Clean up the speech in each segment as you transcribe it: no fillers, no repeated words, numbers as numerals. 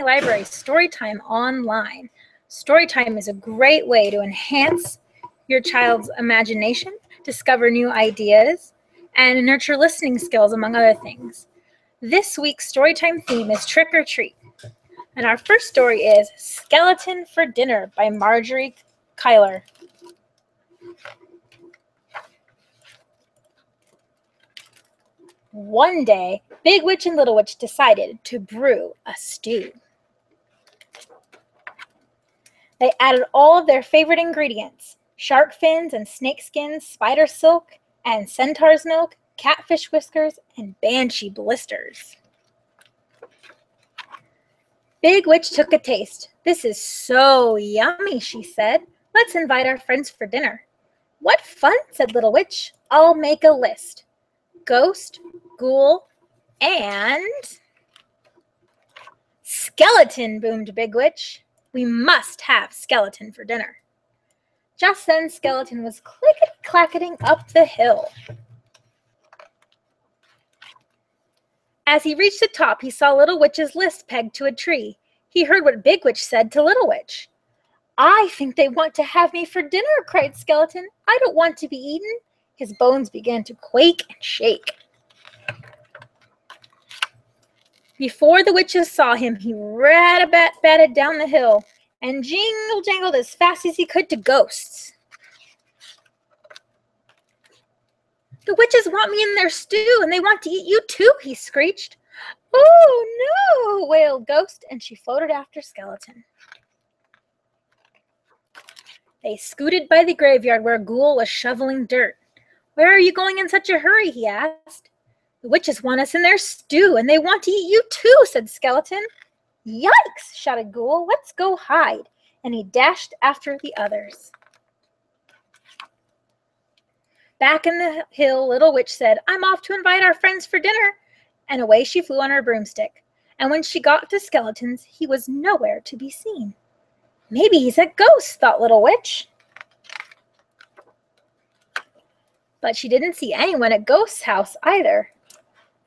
library, Storytime Online. Storytime is a great way to enhance your child's imagination, discover new ideas, and nurture listening skills, among other things. This week's Storytime theme is Trick or Treat. And our first story is Skeleton for Dinner by Marjorie Kyler. One day, Big Witch and Little Witch decided to brew a stew. They added all of their favorite ingredients: shark fins and snake skins, spider silk and centaur's milk, catfish whiskers, and banshee blisters. Big Witch took a taste. "This is so yummy," she said. "Let's invite our friends for dinner." "What fun," said Little Witch. "I'll make a list. Ghost, ghoul, and skeleton," boomed Big Witch. "We must have skeleton for dinner." Just then, Skeleton was clickety-clacketing up the hill. As he reached the top, he saw Little Witch's list pegged to a tree. He heard what Big Witch said to Little Witch. "I think they want to have me for dinner," cried Skeleton. "I don't want to be eaten." His bones began to quake and shake. Before the witches saw him, he rat-a-bat-batted down the hill and jingle-jangled as fast as he could to Ghosts. "The witches want me in their stew, and they want to eat you too," he screeched. "Oh, no," wailed Ghost, and she floated after Skeleton. They scooted by the graveyard where Ghoul was shoveling dirt. "Where are you going in such a hurry?" he asked. "The witches want us in their stew, and they want to eat you too," said Skeleton. "Yikes," shouted Ghoul. "Let's go hide." And he dashed after the others. Back in the hill, Little Witch said, "I'm off to invite our friends for dinner." And away she flew on her broomstick. And when she got to Skeleton's, he was nowhere to be seen. "Maybe he's at Ghosts," thought Little Witch. But she didn't see anyone at Ghost's house either.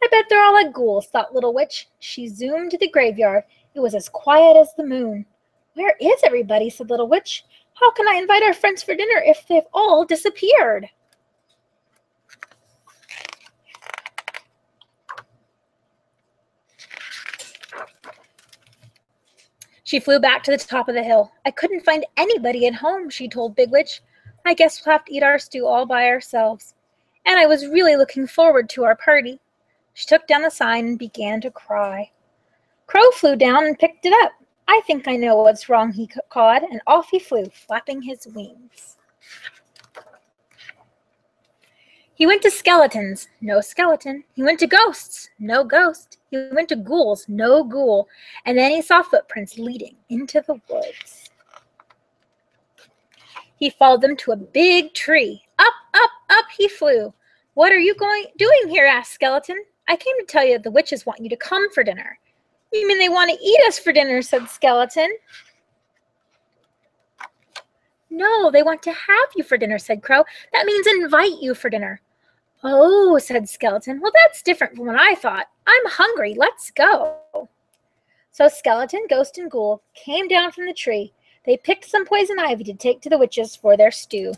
"I bet they're all at Ghoul's," thought Little Witch. She zoomed to the graveyard. It was as quiet as the moon. "Where is everybody?" said Little Witch. "How can I invite our friends for dinner if they've all disappeared?" She flew back to the top of the hill. "I couldn't find anybody at home," she told Big Witch. "I guess we'll have to eat our stew all by ourselves. And I was really looking forward to our party." She took down the sign and began to cry. Crow flew down and picked it up. "I think I know what's wrong," he cawed, and off he flew, flapping his wings. He went to Skeletons. No skeleton. He went to Ghosts. No ghost. He went to Ghouls. No ghoul. And then he saw footprints leading into the woods. He followed them to a big tree. Up, up, up he flew. "What are you doing here?" asked Skeleton. "I came to tell you that the witches want you to come for dinner." "You mean they want to eat us for dinner?" said Skeleton. "No, they want to have you for dinner," said Crow. "That means invite you for dinner." "Oh," said Skeleton. "Well, that's different from what I thought. I'm hungry. Let's go." So Skeleton, Ghost, and Ghoul came down from the tree. They picked some poison ivy to take to the witches for their stew.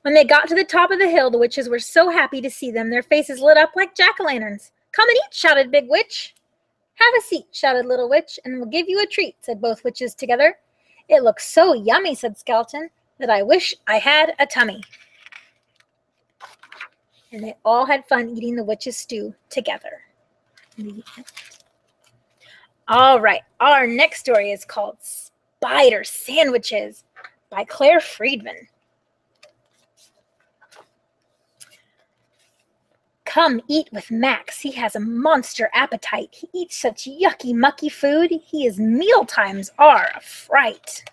When they got to the top of the hill, the witches were so happy to see them, their faces lit up like jack-o'-lanterns. "Come and eat," shouted Big Witch. "Have a seat," shouted Little Witch, "and we'll give you a treat," said both witches together. "It looks so yummy," said Skeleton, "that I wish I had a tummy." And they all had fun eating the witch's stew together. All right, our next story is called Spider Sandwiches by Claire Friedman. "Come eat with Max. He has a monster appetite. He eats such yucky, mucky food. His mealtimes are a fright.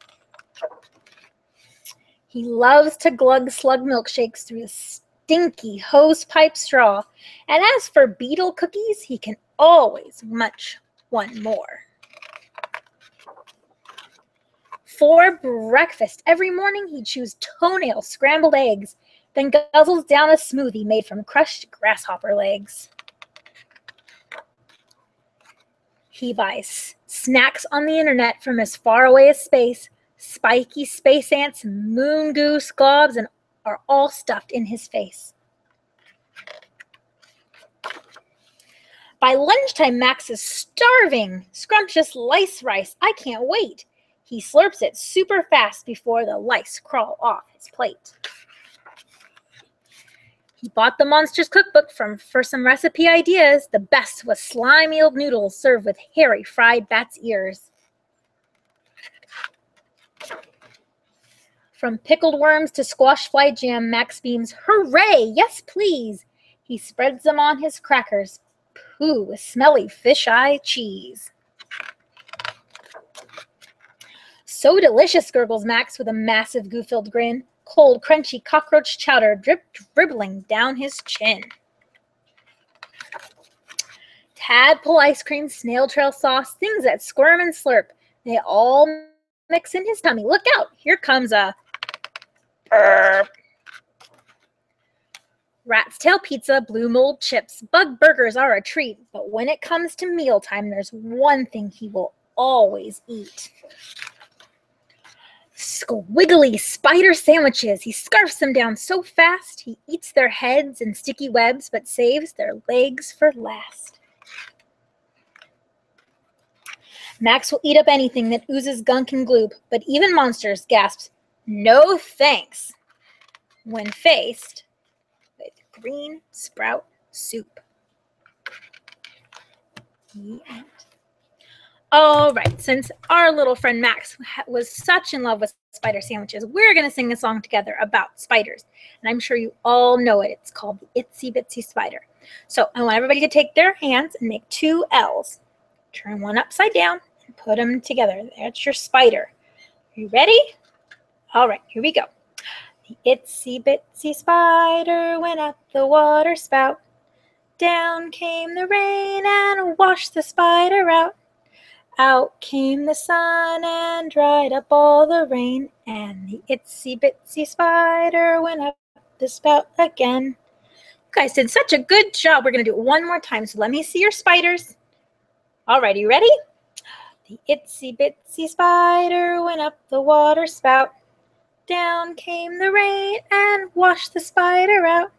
He loves to glug slug milkshakes through a stinky hose pipe straw. And as for beetle cookies, he can always munch one more. For breakfast every morning, he chews toenail scrambled eggs, then guzzles down a smoothie made from crushed grasshopper legs. He buys snacks on the internet from as far away as space. Spiky space ants, moon goose globs, and are all stuffed in his face. By lunchtime, Max is starving. Scrumptious lice rice. I can't wait. He slurps it super fast before the lice crawl off his plate. He bought the Monsters cookbook for some recipe ideas. The best was slimy old noodles served with hairy fried bat's ears. From pickled worms to squash fly jam, Max beams, hooray, yes please. He spreads them on his crackers. Pooh, with smelly fish-eye cheese. So delicious, gurgles Max with a massive goo-filled grin. Cold, crunchy cockroach chowder dribbling down his chin. Tadpole ice cream, snail trail sauce, things that squirm and slurp. They all mix in his tummy. Look out, here comes a burp. Rat's tail pizza, blue mold chips, bug burgers are a treat, but when it comes to mealtime, there's one thing he will always eat. Squiggly spider sandwiches. He scarfs them down so fast, he eats their heads and sticky webs, but saves their legs for last. Max will eat up anything that oozes gunk and glue, but even Monsters gasps, no thanks, when faced with green sprout soup. The end. All right, since our little friend Max was such in love with spider sandwiches, we're going to sing a song together about spiders. And I'm sure you all know it. It's called the Itsy Bitsy Spider. So I want everybody to take their hands and make two L's. Turn one upside down and put them together. That's your spider. Are you ready? All right, here we go. The itsy bitsy spider went up the water spout. Down came the rain and washed the spider out. Out came the sun and dried up all the rain, and the itsy bitsy spider went up the spout again. You guys did such a good job. We're going to do it one more time, so let me see your spiders. All right, are you ready? The itsy bitsy spider went up the water spout. Down came the rain and washed the spider out.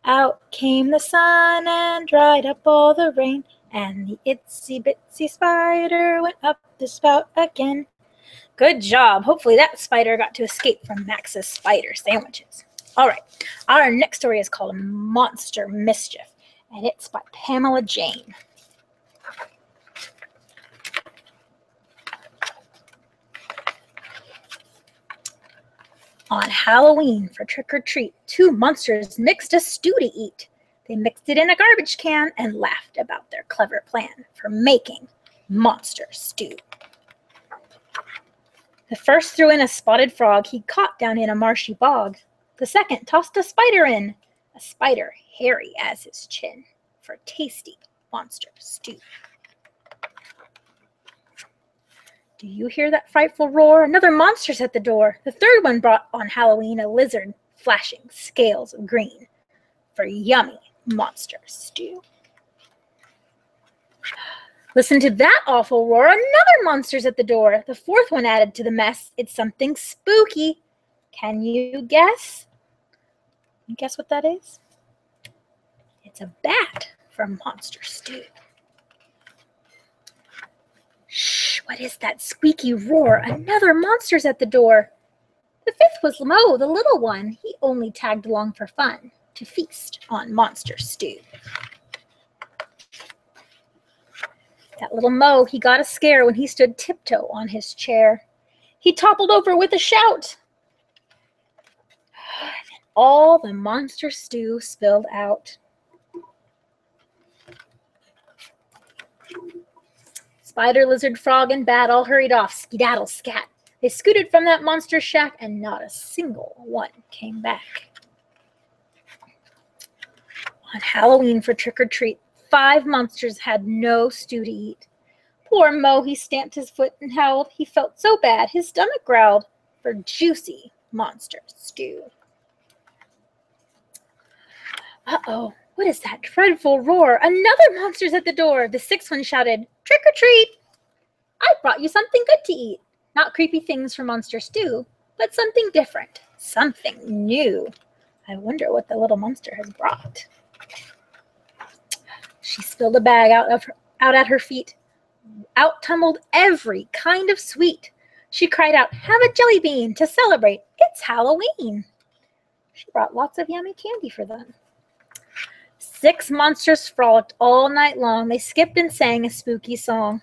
Out came the sun and dried up all the rain, and the itsy bitsy spider went up the spout again. Good job. Hopefully that spider got to escape from Max's spider sandwiches. All right, our next story is called Monster Mischief, and it's by Pamela Jane. On Halloween, for trick-or-treat, two monsters mixed a stew to eat. They mixed it in a garbage can and laughed about their clever plan for making monster stew. The first threw in a spotted frog he caught down in a marshy bog. The second tossed a spider in, a spider hairy as his chin, for tasty monster stew. Do you hear that frightful roar? Another monster's at the door. The third one brought on Halloween a lizard flashing scales of green for yummy monster stew. Listen to that awful roar. Another monster's at the door. The fourth one added to the mess. It's something spooky. Can you guess? You guess what that is? It's a bat for monster stew. Shh, what is that squeaky roar? Another monster's at the door. The fifth was Mo, the little one. He only tagged along for fun to feast on monster stew. That little Mo, he got a scare when he stood tiptoe on his chair. He toppled over with a shout. And all the monster stew spilled out. Spider, lizard, frog, and bat all hurried off, skedaddle, scat. They scooted from that monster shack, and not a single one came back. On Halloween, for trick-or-treat, 5 monsters had no stew to eat. Poor Mo, he stamped his foot and howled. He felt so bad, his stomach growled for juicy monster stew. Uh-oh, What is that dreadful roar? Another monster's at the door! The sixth one shouted, "Trick or treat! I brought you something good to eat. Not creepy things from Monster Stew, but something different, something new. I wonder what the little monster has brought." She spilled a bag out at her feet. Out tumbled every kind of sweet. She cried out, "Have a jelly bean to celebrate. It's Halloween." She brought lots of yummy candy for them. 6 monsters frolicked all night long. They skipped and sang a spooky song.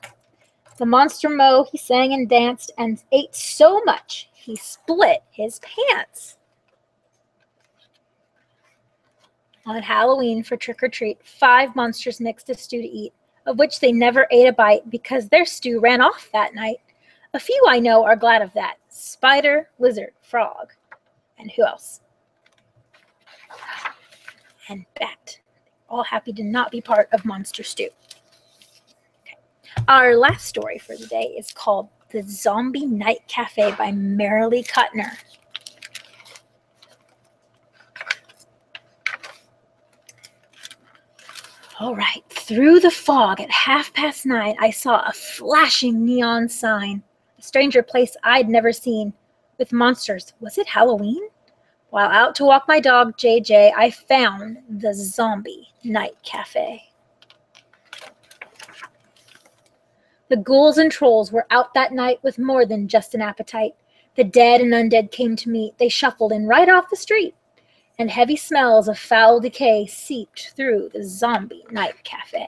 The monster Mo, he sang and danced and ate so much he split his pants. On Halloween for trick-or-treat, 5 monsters mixed a stew to eat, of which they never ate a bite because their stew ran off that night. A few I know are glad of that. Spider, lizard, frog, and who else? And bat. All happy to not be part of Monster Stew. Okay. Our last story for the day is called The Zombie Night Cafe by Marilee Kuttner. All right, through the fog at 9:30, I saw a flashing neon sign, a stranger place I'd never seen, with monsters. Was it Halloween? While out to walk my dog, JJ, I found the Zombie Night Cafe. The ghouls and trolls were out that night with more than just an appetite. The dead and undead came to meet. They shuffled in right off the street, and heavy smells of foul decay seeped through the Zombie Night Cafe.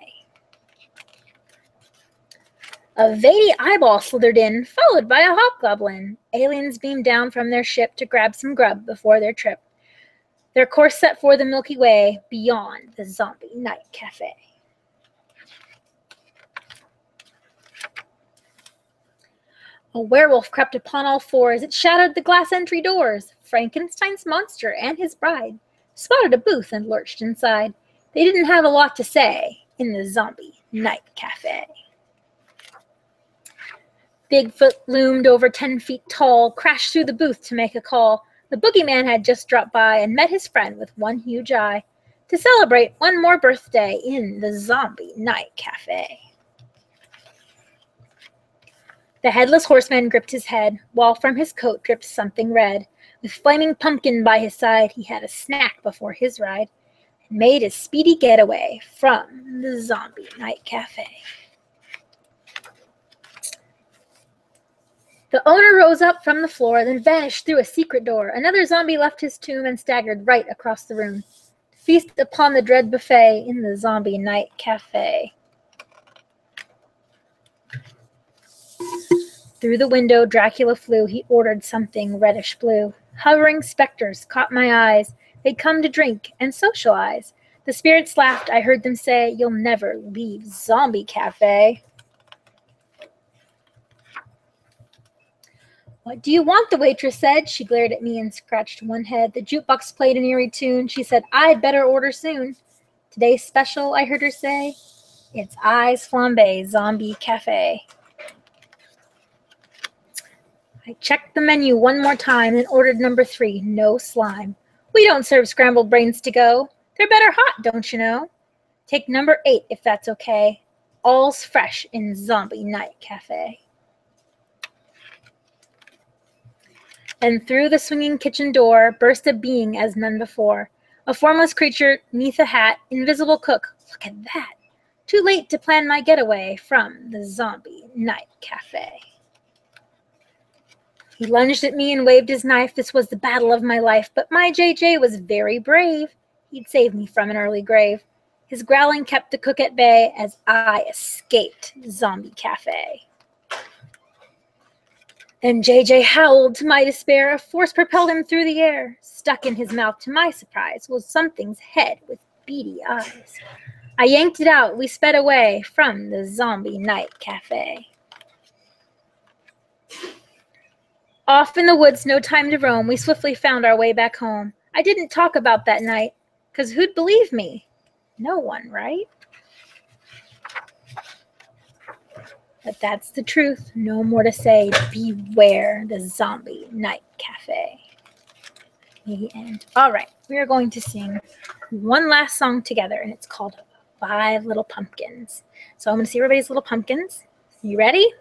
A veiny eyeball slithered in, followed by a hobgoblin. Aliens beamed down from their ship to grab some grub before their trip. Their course set for the Milky Way beyond the Zombie Night Cafe. A werewolf crept upon all fours. It shattered the glass entry doors. Frankenstein's monster and his bride spotted a booth and lurched inside. They didn't have a lot to say in the Zombie Night Cafe. Bigfoot loomed over 10 feet tall, crashed through the booth to make a call. The boogeyman had just dropped by and met his friend with one huge eye to celebrate one more birthday in the Zombie Night Cafe. The headless horseman gripped his head, while from his coat dripped something red. With flaming pumpkin by his side, he had a snack before his ride and made his speedy getaway from the Zombie Night Cafe. The owner rose up from the floor, then vanished through a secret door. Another zombie left his tomb and staggered right across the room to feast upon the dread buffet in the Zombie Night Cafe. Through the window Dracula flew. He ordered something reddish blue. Hovering specters caught my eyes. They'd come to drink and socialize. The spirits laughed. I heard them say, "You'll never leave Zombie Cafe." "What do you want?" the waitress said. She glared at me and scratched one head. The jukebox played an eerie tune. She said, "I'd better order soon." "Today's special," I heard her say. "It's Eyes Flambe Zombie Cafe." I checked the menu one more time and ordered number 3, no slime. "We don't serve scrambled brains to go. They're better hot, don't you know? Take number 8 if that's okay. All's fresh in Zombie Night Cafe." And through the swinging kitchen door burst a being as none before. A formless creature neath a hat, invisible cook. Look at that. Too late to plan my getaway from the Zombie Night Cafe. He lunged at me and waved his knife. This was the battle of my life, but my JJ was very brave. He'd save me from an early grave. His growling kept the cook at bay as I escaped Zombie Cafe. Then JJ howled to my despair. A force propelled him through the air. Stuck in his mouth, to my surprise, was something's head with beady eyes. I yanked it out. We sped away from the Zombie Night Cafe. Off in the woods, no time to roam, we swiftly found our way back home. I didn't talk about that night, 'cause who'd believe me? No one, right? But that's the truth. No more to say. Beware the Zombie Night Cafe. The end. All right, we are going to sing one last song together, and it's called Five Little Pumpkins. So I'm going to see everybody's little pumpkins. You ready?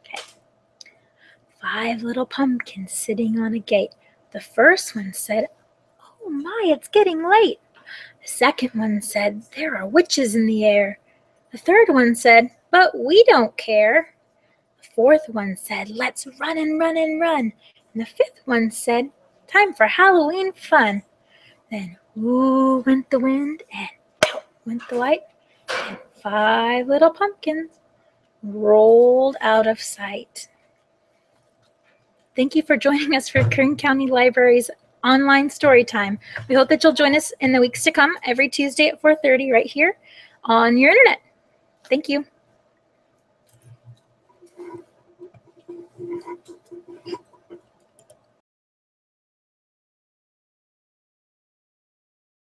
Okay. 5 little pumpkins sitting on a gate. The first one said, "Oh my, it's getting late." The second one said, "There are witches in the air." The third one said, "But we don't care." The fourth one said, "Let's run and run and run." And the fifth one said, "Time for Halloween fun." Then ooh went the wind and out went the light, and 5 little pumpkins rolled out of sight. Thank you for joining us for Kern County Library's online story time. We hope that you'll join us in the weeks to come every Tuesday at 4:30 right here on your internet. Thank you.